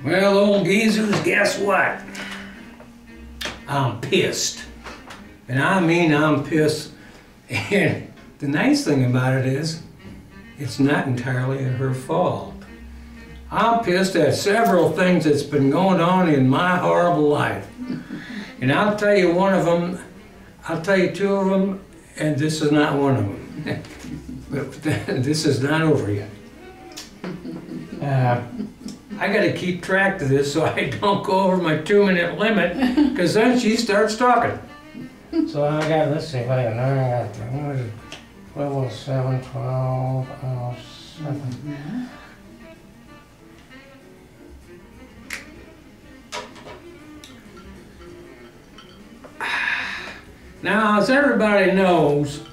Well, old geezers, guess what? I'm pissed. And I mean I'm pissed. And the nice thing about it is, it's not entirely her fault. I'm pissed at several things that's been going on in my horrible life. And I'll tell you one of them, I'll tell you two of them, and this is not one of them. But this is not over yet. I got to keep track of this so I don't go over my 2-minute limit, because then she starts talking. So I got, let's see, wait a minute, 12, 07, 12, 07. Now, as everybody knows,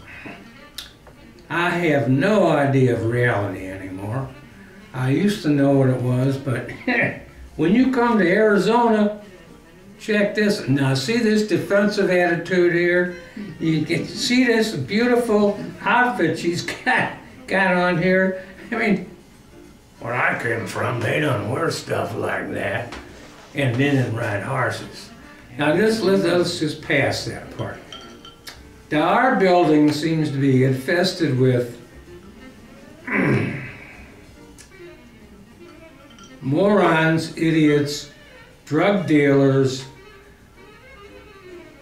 I have no idea of reality anymore. I used to know what it was, but when you come to Arizona, check this. Now, see this defensive attitude here? You can see this beautiful outfit she's got on here. I mean, where I came from, they don't wear stuff like that and didn't ride horses. Now, let's just pass that part. Now, our building seems to be infested with morons, idiots, drug dealers,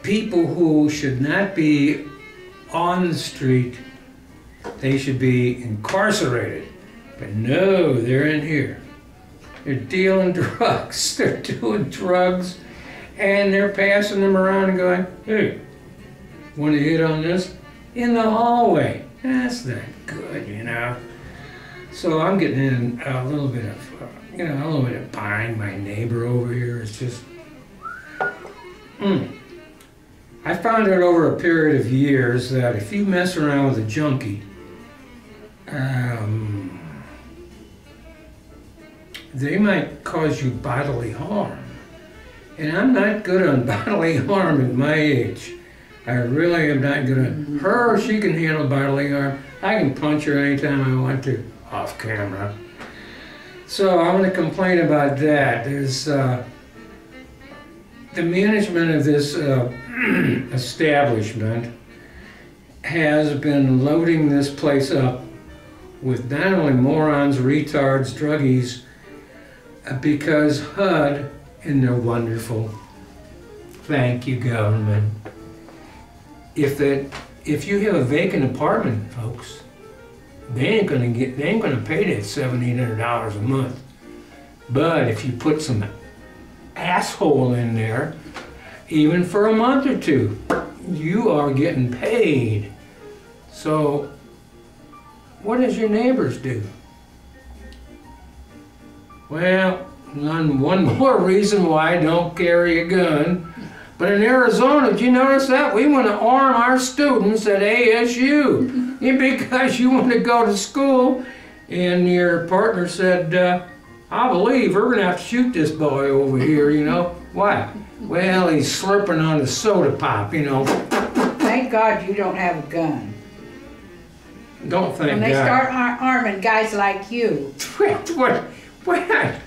people who should not be on the street. They should be incarcerated. But no, they're in here. They're dealing drugs. They're doing drugs, and they're passing them around and going, hey, want to hit on this? In the hallway. That's not good, you know. So I'm getting in a little bit of, a little bit of pine. My neighbor over here is just, I found out over a period of years that if you mess around with a junkie, they might cause you bodily harm. And I'm not good on bodily harm at my age. I really am not good on her. She can handle bodily harm. I can punch her anytime I want to, off camera. So I'm going to complain about that. There's the management of this establishment has been loading this place up with not only morons, retards, druggies, because HUD, and they're wonderful. Thank you, government. If you have a vacant apartment, folks, they ain't gonna pay that $700-800 a month. But if you put some asshole in there, even for a month or two, you are getting paid. So, what does your neighbors do? Well, one more reason why I don't carry a gun. But in Arizona, did you notice that? We want to arm our students at ASU. Because you want to go to school, and your partner said, I believe we're going to have to shoot this boy over here, you know. Why? Well, he's slurping on the soda pop, you know. Thank God you don't have a gun. Don't thank God. When they start arming guys like you. What?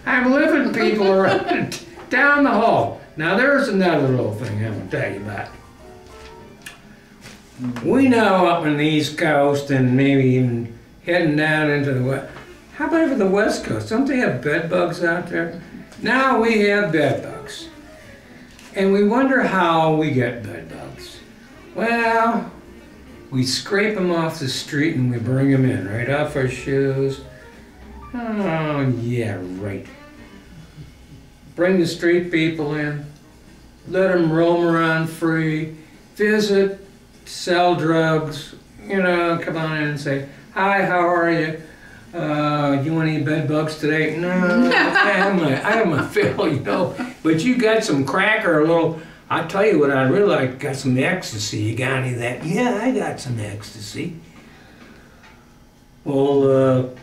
I'm living people around down the hall. Now there's another little thing I'm going to tell you about. We know up in the East Coast and maybe even heading down into the West. How about over the West Coast? Don't they have bedbugs out there? Now we have bedbugs. And we wonder how we get bedbugs. Well, we scrape them off the street and we bring them in, right off our shoes. Oh, yeah, right. Bring the street people in, let them roam around free, visit, sell drugs, you know, come on in and say, hi, how are you? You want any bed bugs today? No, I have my fill, you know, but you got some crack or a little, I'll tell you what I really like, got some ecstasy. You got any of that? Yeah, I got some ecstasy. Well,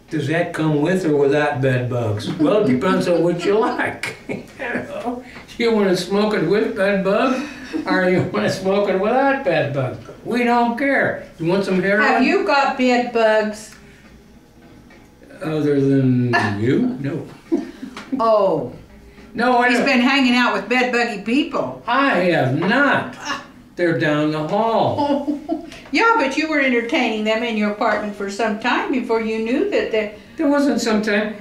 does that come with or without bed bugs? Well, it depends on what you like. You know, you want to smoke it with bed bugs, or you want to smoke it without bed bugs? We don't care. You want some heroin? Have you got bed bugs? Other than you? No. Oh, No, he's been hanging out with bed-buggy people. I have not. They're down the hall. Oh, yeah, but you were entertaining them in your apartment for some time before you knew that they... There wasn't some time.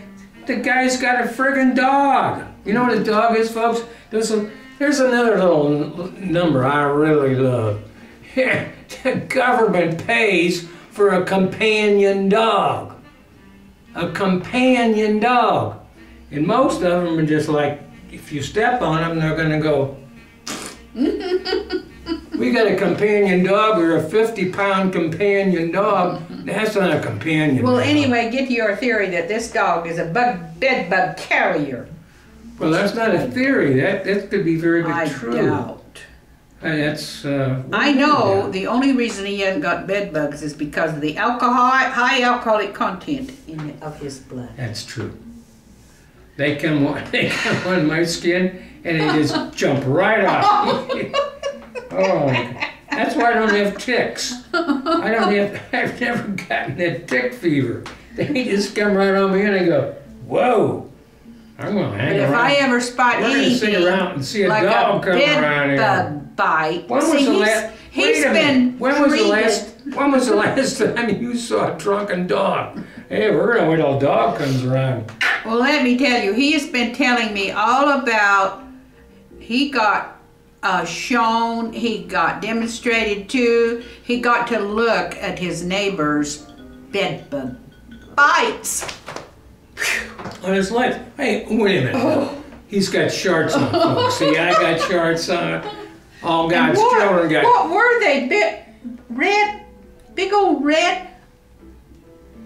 The guy's got a friggin' dog. You know what a dog is, folks? There's another little number I really love. The government pays for a companion dog. A companion dog. And most of them are just like, if you step on them, they're going to go. We got a companion dog or a 50-pound companion dog. That's not a companion Well, dog. anyway, get to your theory that this dog is a bedbug carrier. Well, that's not a theory. That could be very good true. I doubt. That's. I know the only reason he hasn't got bed bugs is because of the high alcoholic content of his blood. That's true. They come on my skin and they just jump right off. Oh, that's why I don't have ticks. I've never gotten that tick fever. They just come right on me and I go, whoa. I'm gonna hang But around. if I ever spot We're gonna anything sit around and see a like dog come around here. bug bite, When was the last? When was the last time you saw a drunken dog? Hey, we're gonna wait till a dog comes around. Well, let me tell you, he has been telling me all about. He got shown, he got demonstrated to, he got to look at his neighbor's bedbug bites. On his life. Hey, wait a minute. Oh. He's got shorts on, folks. See, I got shorts on. All God's children got. What were they? Big old red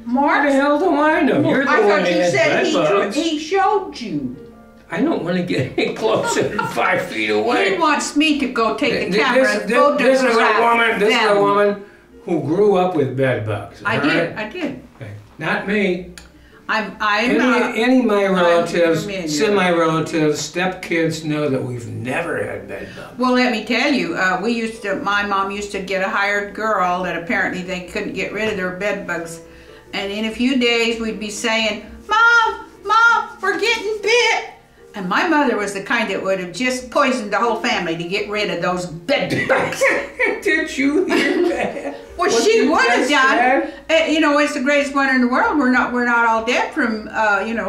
marks? How the hell do I know? You're the I one thought that you had said bedbugs. he showed you. I don't want to get any closer than 5 feet away. He wants me to go take the camera and This is a woman. This is a them. woman who grew up with bedbugs. I all did. right? I did. Okay. Not me. I'm Any of my relatives, familiar. semi-relatives, stepkids know that we've never had bedbugs. Well, let me tell you, my mom used to get a hired girl that apparently they couldn't get rid of their bed bugs. And in a few days, we'd be saying, Mom, we're getting bit. And my mother was the kind that would have just poisoned the whole family to get rid of those bed bugs. Did you hear that? Well, What she you would have just done. said? You know, it's the greatest wonder in the world. We're not all dead from,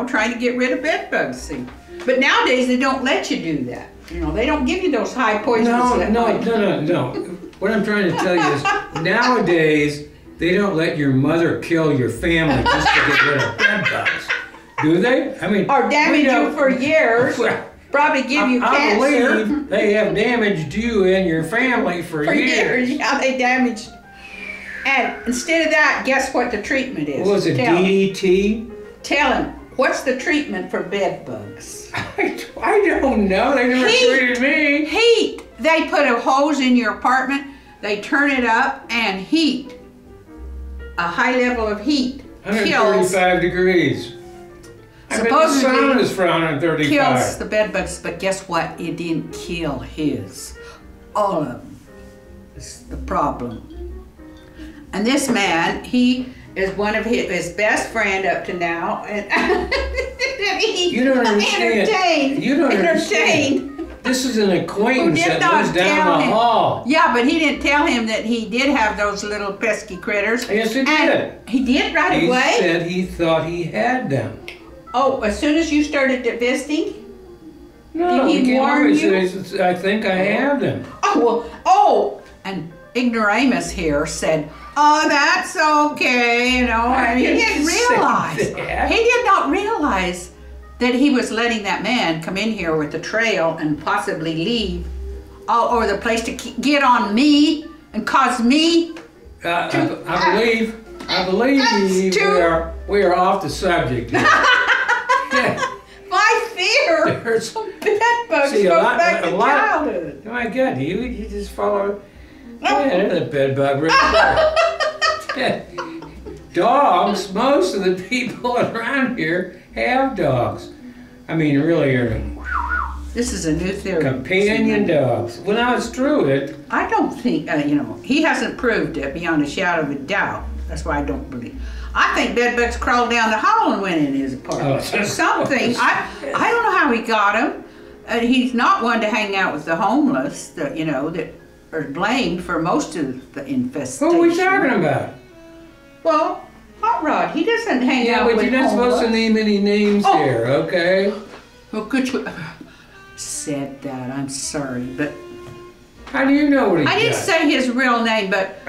trying to get rid of bed bugs. See? But nowadays, they don't let you do that. You know, they don't give you those high poisons. No. What I'm trying to tell you is, nowadays, they don't let your mother kill your family just to get rid of bed bugs. Do they? I mean, Or damage you for years. Probably give you I cancer. believe they have damaged you and your family for years. Yeah, they damaged. And instead of that, guess what the treatment is? What was it, Tell him. DDT? Tell him, what's the treatment for bed bugs? I don't know. They never treated me. Heat. They put a hose in your apartment, they turn it up, and heat. A high level of heat 135 degrees. I bet the sun is for 135. kills the bed bugs, but guess what? It didn't kill his. All of them. It's the problem. And this man, he is one of his best friend up to now, and You don't understand. You don't understand. This is an acquaintance that lives down the hall. Yeah, but he didn't tell him that he did have those little pesky critters. Yes, he did. He did right He away? said he thought he had them. Oh, as soon as you started visiting? No, Did he came warn over and you? said, I think I have them. And Ignoramus here said, oh, that's okay, you know. And he didn't realize. He did not realize that he was letting that man come in here with the trail and possibly leave all over the place to get on me and cause me. I believe we are off the subject here. My fear There's- of bed bugs See, goes back to childhood. Oh my God, you just follow. Yeah, there's a bed bug right there. Dogs, most of the people around here have dogs. I mean, really, This is a new theory. companion dogs. Well, now it's true. I don't think, he hasn't proved it beyond a shadow of a doubt. That's why I don't believe. I think bedbugs crawled down the hall and went in his apartment or something. I don't know how he got him. He's not one to hang out with the homeless, that are blamed for most of the infestation. Who are we talking about? Well, Hot Rod, he doesn't hang out with homeless. Yeah, but you're not supposed to name any names here, okay? Well, good you said that. I'm sorry, but how do you know what he I didn't say his real name, but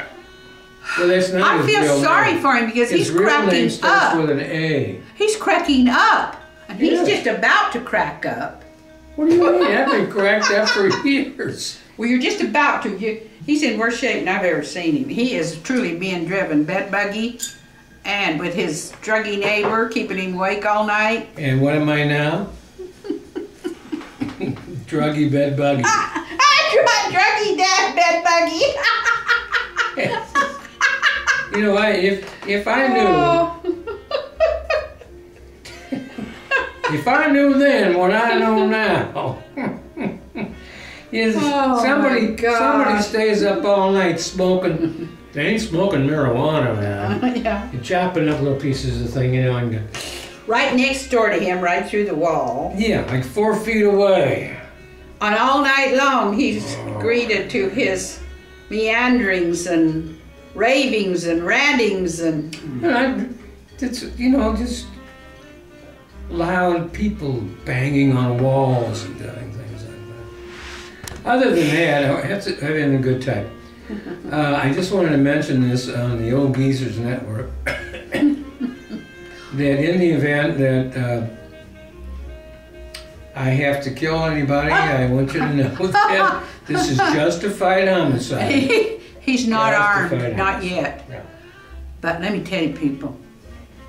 well, that's not I his feel real sorry name. for him because his he's real cracking name starts up. with an A. He's cracking up, and Yeah. he's just about to crack up. What do you mean? I've been cracked up for years. Well, you're just about to. He's in worse shape than I've ever seen him. He is truly being driven bedbuggy, and with his druggy neighbor keeping him awake all night. And what am I now? Druggy bedbuggy. Druggy dad bedbuggy. You know, if I knew, if I knew then what I know now, somebody stays up all night smoking. They ain't smoking marijuana, man. Yeah. You're chopping up little pieces of thing, and right next door to him, right through the wall. Yeah, like 4 feet away. And all night long, he's greeted to his meanderings and ravings and rantings and. It's just loud people banging on walls and doing things like that. Other than that, I'm having a good time. I just wanted to mention this on the Old Geezers Network, that in the event that I have to kill anybody, I want you to know that this is justified homicide. He's not armed, not homicide. yet. Yeah. But let me tell you, people,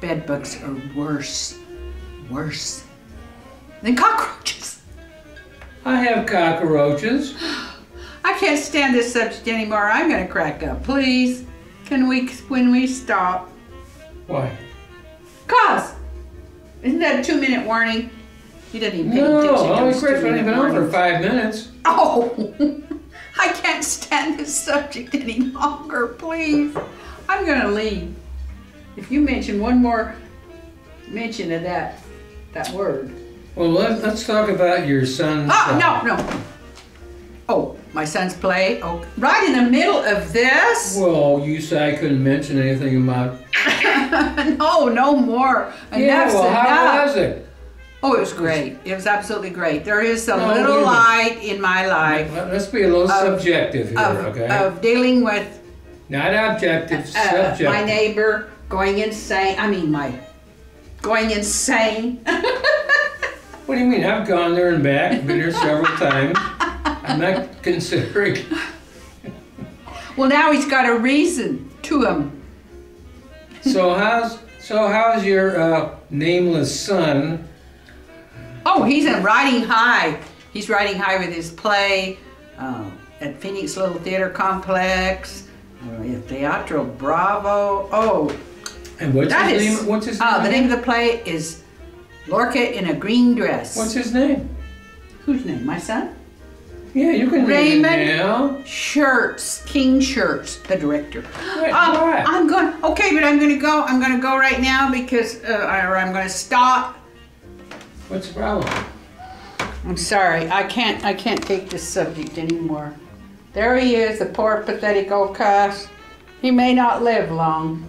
bedbugs are worse than cockroaches. I have cockroaches. I can't stand this subject anymore. I'm going to crack up. Please, when we stop? Why? Cause, isn't that a 2-minute warning? He doesn't even pay attention to only his Chris 2-minute been on for warnings. 5 minutes. Oh, I can't stand this subject any longer, please. I'm going to leave. If you mention one more mention of that word. Well, let's talk about your son's... No. Oh, my son's play? Oh, right in the middle of this? Well, you said I couldn't mention anything about... No more. Enough's how was it? Oh, it was great. It was absolutely great. There is a little light in my life. Let's be a little subjective here, okay? Of dealing with... Not objective, subjective. My neighbor going insane. Going insane. What do you mean? I've gone there and back. Been there several times. I'm not considering. Well, now he's got a reason to him. So how's your nameless son? Oh, he's riding high. He's riding high with his play at Phoenix Little Theater Complex, at Teatro Bravo. Oh, and what's his name? What's his name? The name of the play is Lorca in a Green Dress. What's his name? Whose name? My son? Yeah, you can name him now. Shirts, King Shirts, the director. Wait, what? I'm going to go. I'm going to go right now because, or I'm going to stop. What's the problem? I'm sorry. I can't take this subject anymore. There he is, the poor, pathetic old cuss. He may not live long.